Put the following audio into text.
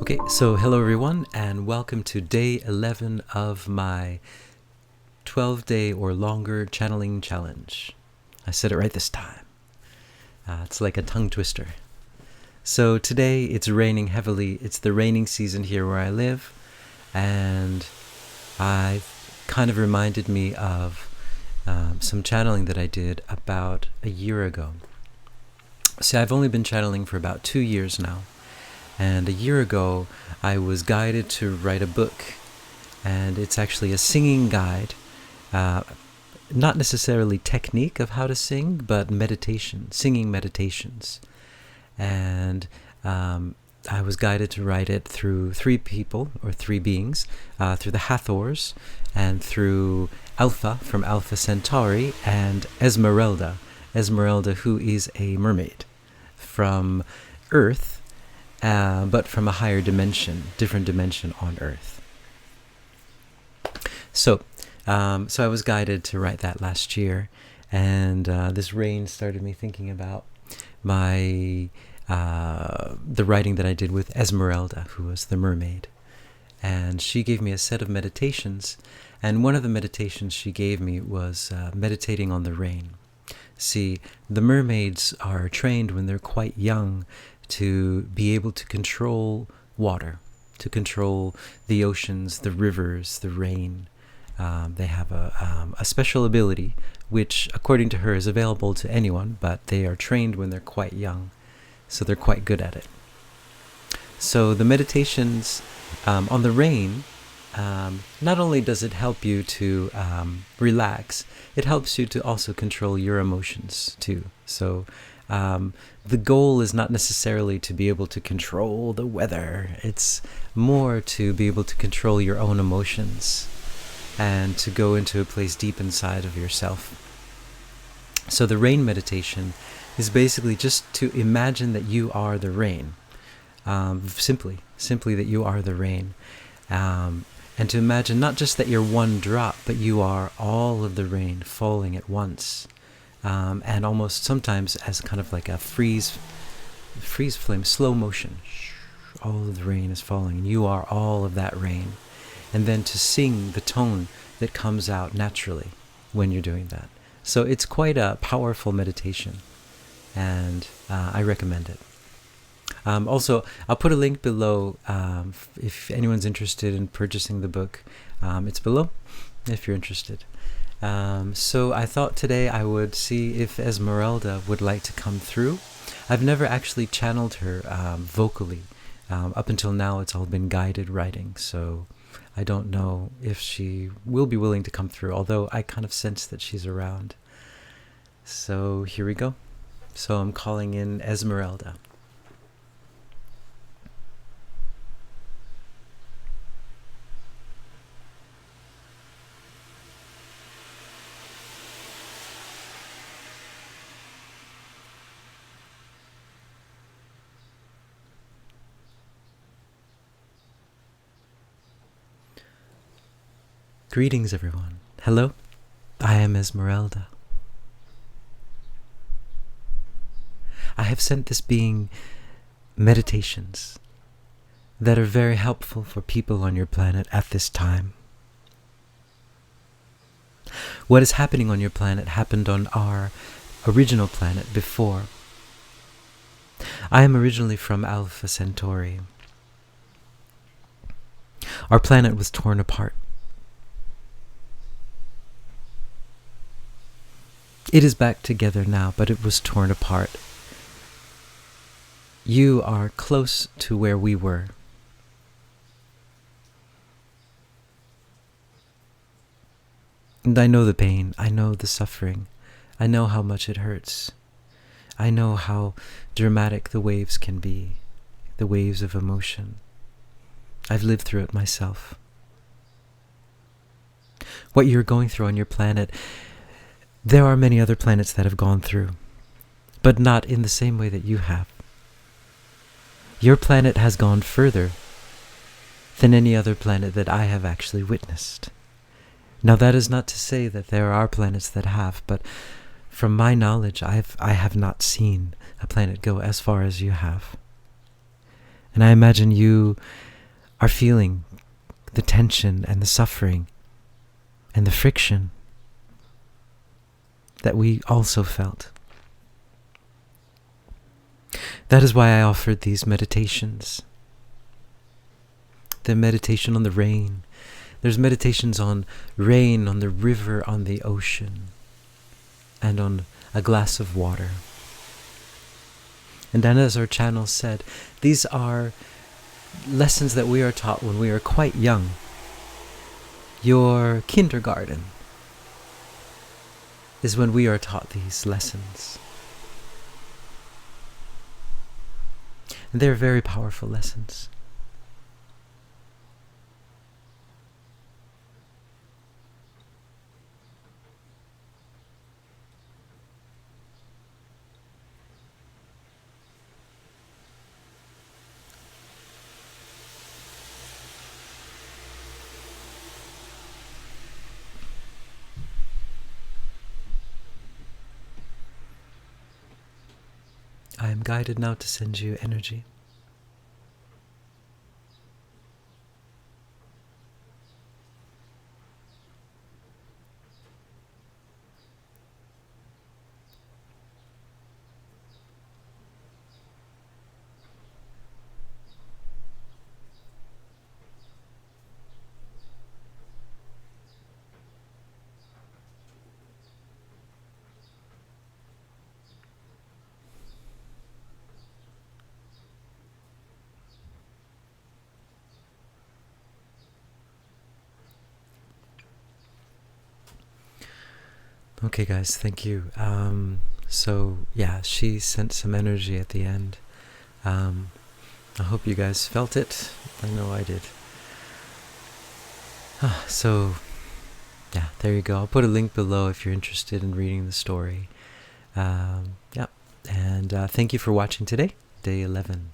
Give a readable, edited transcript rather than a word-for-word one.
Okay, so hello everyone, and welcome to day 11 of my 12-day or longer channeling challenge. I said it right this time. It's like a tongue twister. So today it's raining heavily. It's the raining season here where I live, and kind of reminded me of some channeling that I did about a year ago. See, I've only been channeling for about 2 years now. And a year ago, I was guided to write a book, and it's actually a singing guide, not necessarily technique of how to sing, but meditation, singing meditations. And I was guided to write it through three people, or three beings, through the Hathors, and through Alpha from Alpha Centauri, and Esmerelda, who is a mermaid from Earth, but from a higher dimension, different dimension on Earth. So I was guided to write that last year, and this rain started me thinking about the writing that I did with Esmerelda, who was the mermaid. And she gave me a set of meditations, and one of the meditations she gave me was meditating on the rain. See, the mermaids are trained when they're quite young to be able to control water, to control the oceans, the rivers, the rain. They have a special ability, which according to her is available to anyone, but they are trained when they're quite young, so they're quite good at it. So the meditations on the rain, not only does it help you to relax, it helps you to also control your emotions too. So the goal is not necessarily to be able to control the weather. It's more to be able to control your own emotions and to go into a place deep inside of yourself. So the rain meditation is basically just to imagine that you are the rain. Simply that you are the rain. And to imagine not just that you're one drop, but you are all of the rain falling at once. And almost sometimes as kind of like a freeze flame, slow motion. All of the rain is falling, and you are all of that rain. And then to sing the tone that comes out naturally when you're doing that. So it's quite a powerful meditation, and I recommend it. Also, I'll put a link below if anyone's interested in purchasing the book. It's below if you're interested. So I thought today I would see if Esmerelda would like to come through. I've never actually channeled her vocally. Up until now it's all been guided writing, so I don't know if she will be willing to come through, although I kind of sense that she's around. So here we go. So I'm calling in Esmerelda. Greetings, everyone. Hello, I am Esmerelda. I have sent this being meditations that are very helpful for people on your planet at this time. What is happening on your planet happened on our original planet before. I am originally from Alpha Centauri. Our planet was torn apart. It is back together now, but it was torn apart. You are close to where we were. And I know the pain, I know the suffering, I know how much it hurts. I know how dramatic the waves can be, the waves of emotion. I've lived through it myself. What you're going through on your planet, there are many other planets that have gone through, but not in the same way that you have. Your planet has gone further than any other planet that I have actually witnessed. Now that is not to say that there are planets that have, but from my knowledge, I have not seen a planet go as far as you have. And I imagine you are feeling the tension and the suffering and the friction that we also felt. That is why I offered these meditations. The meditation on the rain. There's meditations on rain, on the river, on the ocean, and on a glass of water. And then, as our channel said, these are lessons that we are taught when we are quite young. Your kindergarten is when we are taught these lessons. And they're very powerful lessons. I am guided now to send you energy. Okay guys, thank you. So yeah, she sent some energy at the end. I hope you guys felt it. I know I did. So yeah, there you go. I'll put a link below if you're interested in reading the story. Yeah, and thank you for watching today, day 11.